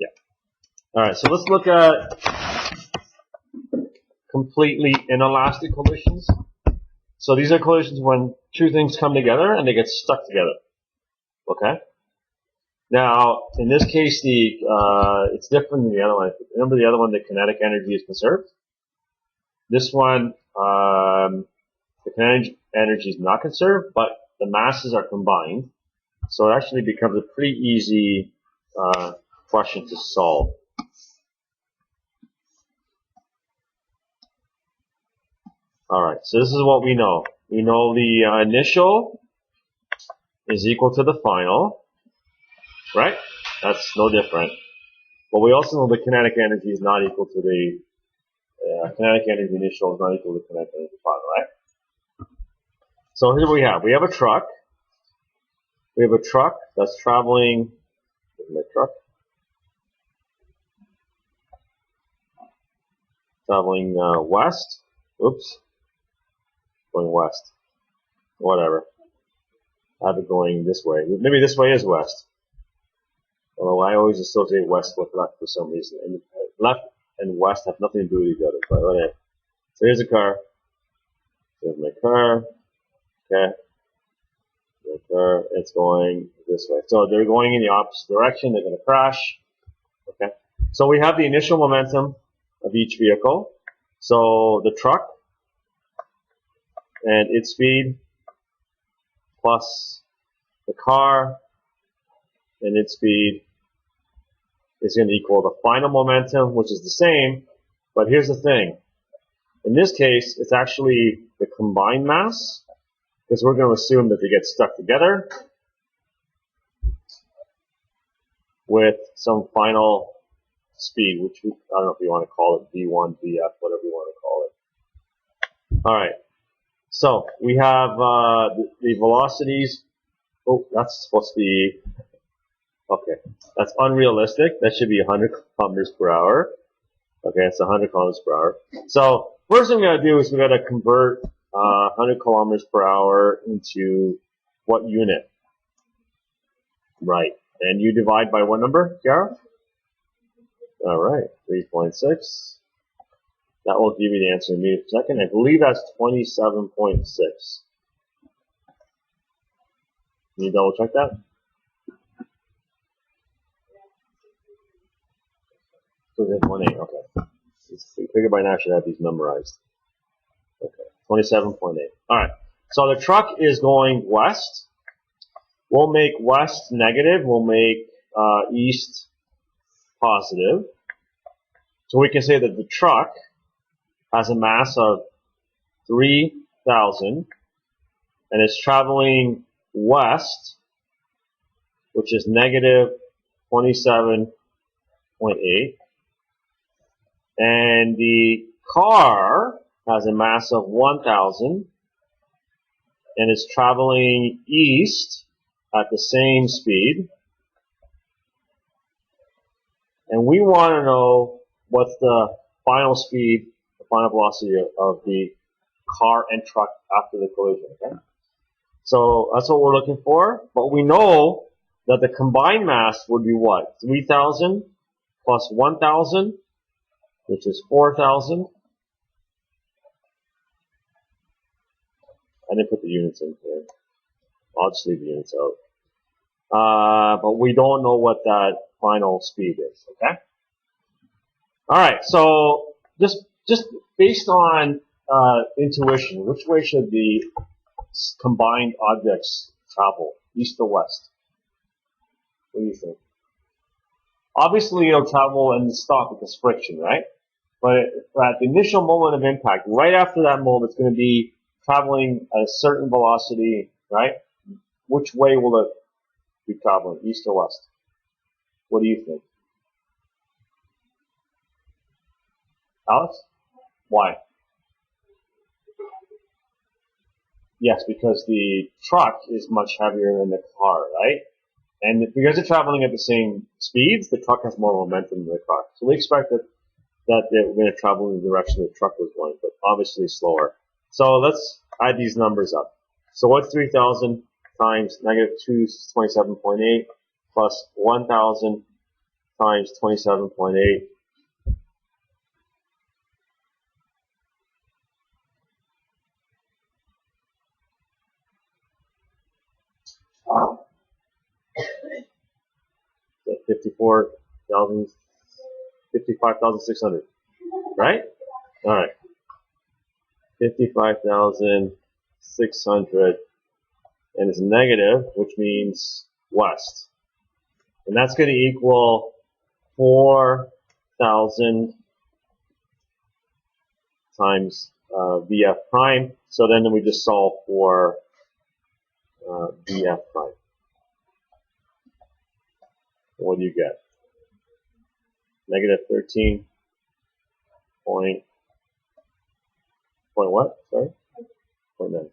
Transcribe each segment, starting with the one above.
Yeah. All right, so let's look at completely inelastic collisions. So these are collisions when two things come together and they get stuck together. Okay? Now, in this case, it's different than the other one. Remember the other one, the kinetic energy is conserved? This one, the kinetic energy is not conserved, but the masses are combined. So it actually becomes a pretty easy question to solve. All right, so this is what we know. We know the initial is equal to the final, right? That's no different. But we also know the kinetic energy is not equal to the kinetic energy initial is not equal to kinetic energy final, right? So here we have a truck. We have a truck that's traveling. My truck traveling west. Oops, going west. Whatever. I have it going this way. Maybe this way is west. Although I always associate west with left for some reason. And left and west have nothing to do with each other. But whatever. So here's a car. There's my car. Okay. My car. It's going this way. So they're going in the opposite direction. They're going to crash. Okay. So we have the initial momentum of each vehicle. So the truck and its speed plus the car and its speed is going to equal the final momentum, which is the same. But here's the thing. In this case, it's actually the combined mass, because we're going to assume that they get stuck together with some final speed, which I don't know if you want to call it v1, vf, whatever you want to call it. All right. So we have the velocities. Oh, that's supposed to be, okay, that's unrealistic. That should be 100 kilometers per hour. Okay, it's 100 kilometers per hour. So first thing we got to do is we got to convert 100 kilometers per hour into what unit? Right. And you divide by what number, Kiara? All right, 3.6. That will give you the answer in meters per second. I believe that's 27.6. Can you double check that? So there's 1.8. Okay. Figure by now I should have these memorized. Okay, 27.8. All right. So the truck is going west. We'll make west negative. We'll make east positive. So we can say that the truck has a mass of 3,000 and it's traveling west, which is negative 27.8. And the car has a mass of 1,000 and is traveling east at the same speed. And we want to know what's the final speed, the final velocity of the car and truck after the collision. Okay? So that's what we're looking for. But we know that the combined mass would be what? 3,000 plus 1,000, which is 4,000. I didn't put the units in here. I'll just leave the units out. But we don't know what that final speed is. Okay. All right. So just based on intuition, which way should the combined objects travel, east or west? What do you think? Obviously, it'll travel and stop because friction, right? But at the initial moment of impact, right after that moment, it's going to be traveling at a certain velocity, right? Which way will it be traveling, east or west? What do you think? Alex? Why? Yes, because the truck is much heavier than the car, right? And because they're traveling at the same speeds, the truck has more momentum than the car. So we expect that they're going to travel in the direction the truck was going, but obviously slower. So let's add these numbers up. So what's 3,000 times negative 27.8 plus 1,000 times 27.8. So 55,600, right? All right. 55,600, and it's negative, which means west. And that's going to equal 4,000 times VF prime. So then we just solve for VF prime. What do you get? Negative 13 point what? Sorry? 0.9.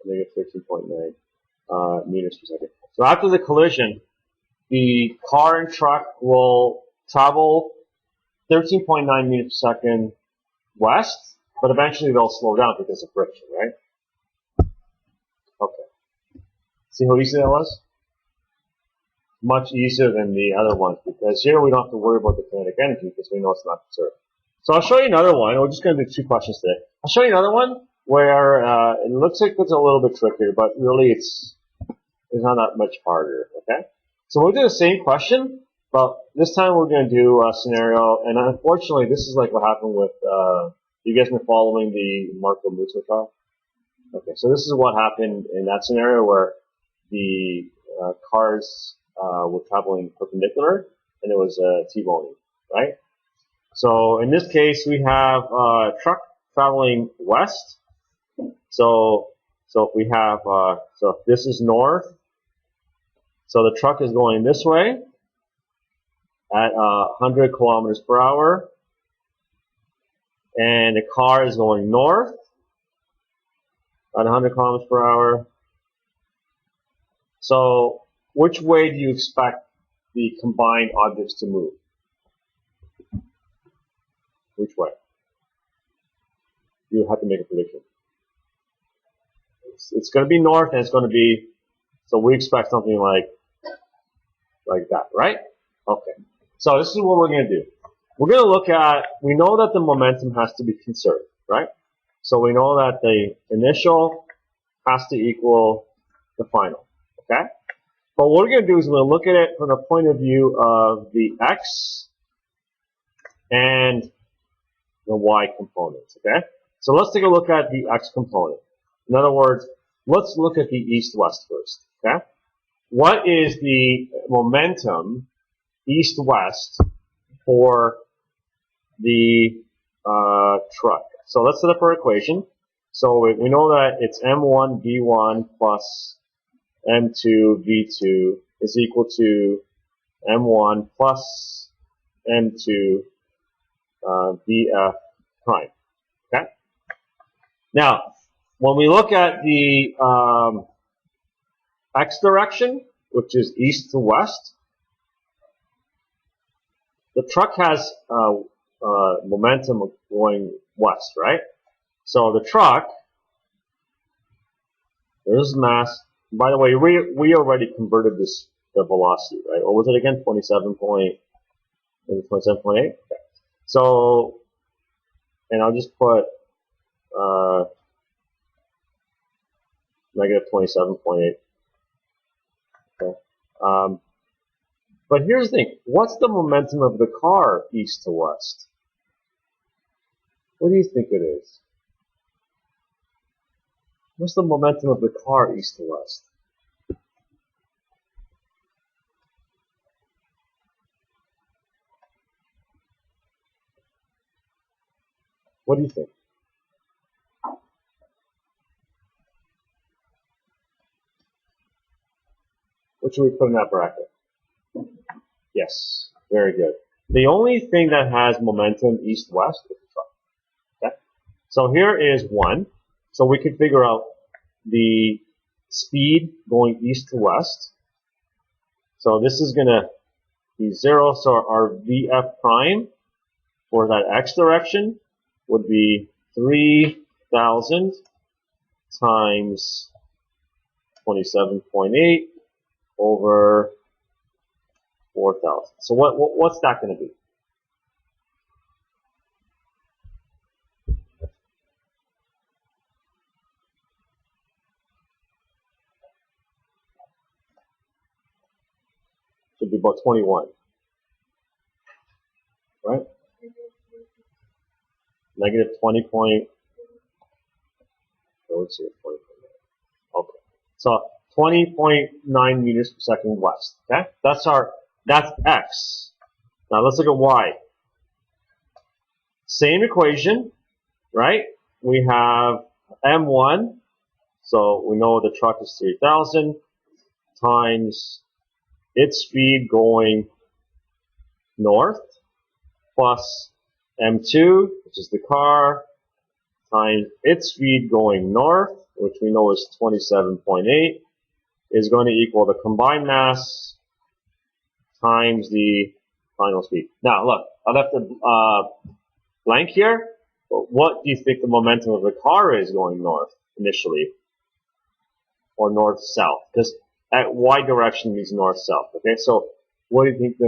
Negative 13.9 meters per second. So after the collision, the car and truck will travel 13.9 meters per second west, but eventually they'll slow down because of friction, right? Okay. See how easy that was? Much easier than the other ones, because here we don't have to worry about the kinetic energy because we know it's not conserved. So I'll show you another one. We're just going to do 2 questions today. I'll show you another one where it looks like it's a little bit trickier, but really it's not that much harder, okay? So we'll do the same question, but this time we're going to do a scenario, and unfortunately this is like what happened with, you guys been following the Marco Musso trial? Okay, so this is what happened in that scenario where the cars were traveling perpendicular, and it was T-boning, right? So in this case, we have a truck traveling west. So if we have, so if this is north, so the truck is going this way at 100 kilometers per hour, and the car is going north at 100 kilometers per hour. So which way do you expect the combined objects to move? Which way? You have to make a prediction. It's going to be north, and it's going to be, so we expect something like that, right? Okay. So this is what we're going to do. We're going to look at, we know that the momentum has to be conserved, right? So we know that the initial has to equal the final, okay? But what we're going to do is we're going to look at it from the point of view of the x and the y components, okay? So let's take a look at the x component. In other words, let's look at the east-west first, okay? What is the momentum east-west for the truck? So let's set up our equation. So we know that it's m1 v1 plus m2 v2 is equal to m1 plus m2 vf prime. Okay. Now, when we look at the x direction, which is east to west, the truck has momentum going west, right? So the truck, there's mass. By the way, we already converted the velocity, right? What was it again? 27.8. Okay. So, and I'll just put negative 27.8. Okay. But here's the thing. What's the momentum of the car east to west? What do you think it is? What's the momentum of the car east to west? What do you think? What should we put in that bracket? Yes, very good. The only thing that has momentum east-west is the truck. Okay? So here is 1. So we can figure out the speed going east to west. So this is going to be 0. So our VF prime for that x direction would be 3,000 times 27.8 over 4,000. So what's that going to be? Should be about 21, right? Negative 20 point. Let's see, 20.9. Okay. So 20.9 meters per second west. Okay, that's x. Now let's look at y. Same equation, right? We have m1, so we know the truck is 3,000 times its speed going north plus m2, which is the car, times its speed going north, which we know is 27.8, is going to equal the combined mass times the final speed. Now, look, I left a blank here, but what do you think the momentum of the car is going north initially? Or north-south? Because at y direction means north-south, okay? So what do you think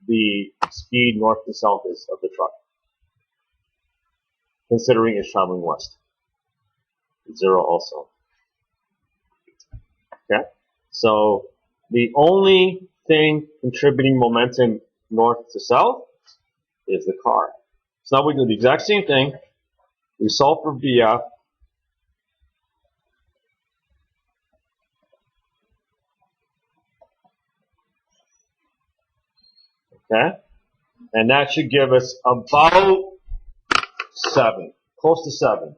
the speed north to south is of the truck? Considering it's traveling west. 0 also. Okay? So the only thing contributing momentum north to south is the car. So now we do the exact same thing. We solve for VF. Okay? And that should give us about 7. Close to 7.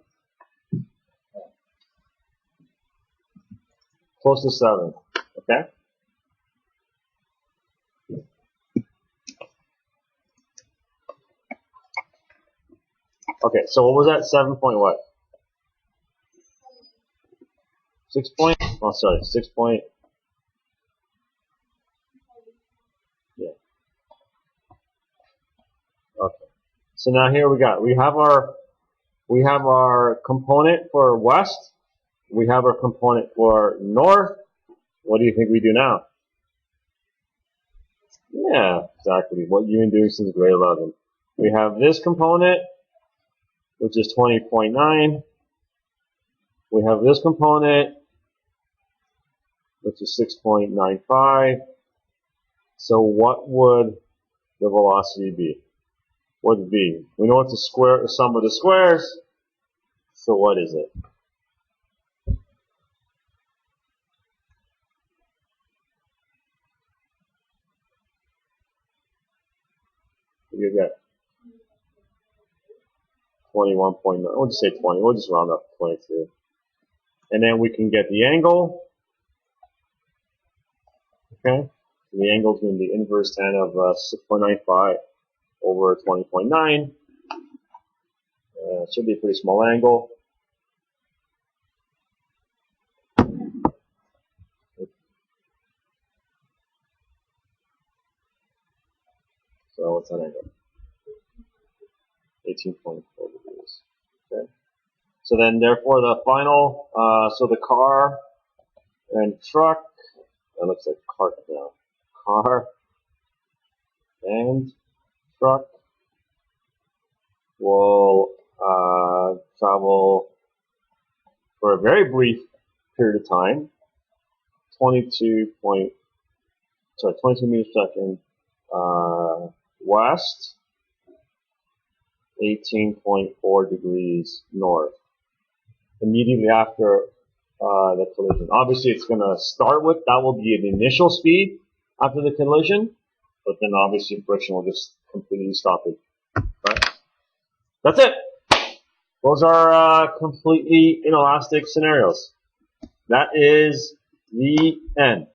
Close to 7. Okay? Okay, so what was that? 7 point what? 6 point? Oh, sorry, 6 point. Yeah. Okay. So now here we have our component for west. We have our component for north. What do you think we do now? Yeah, exactly. What you've been doing since grade 11. We have this component, which is 20.9. We have this component, which is 6.95. So what would the velocity be? What would it be? We know it's the sum of the squares. So what is it? You get 21.9. We'll just say 20. We'll just round up to 22. And then we can get the angle. Okay. And the angle is going to be inverse tan of 6.95 over 20.9. It should be a pretty small angle. So what's that angle? 18.4 degrees. Okay. So then, therefore, the final, so the car and truck, that looks like cart now. Car and truck will travel for a very brief period of time, 22 meters per second west, 18.4 degrees north. Immediately after the collision. Obviously, it's going to start with, that will be the initial speed after the collision, but then obviously friction will just completely stop it. Right? That's it. Those are completely inelastic scenarios. That is the end.